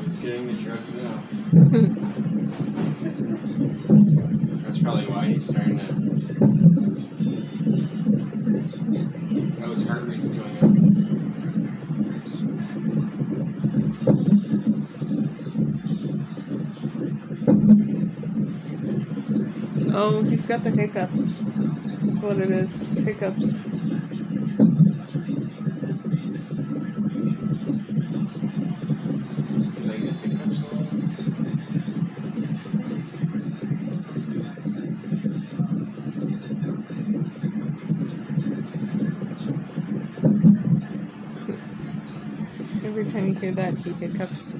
He's getting the drugs now. That's probably why he's starting to. Oh, his heart rate's going up. Oh, he's got the hiccups. That's what it is. It's hiccups. Did I get hiccups a lot? Every time you hear that, he hiccups.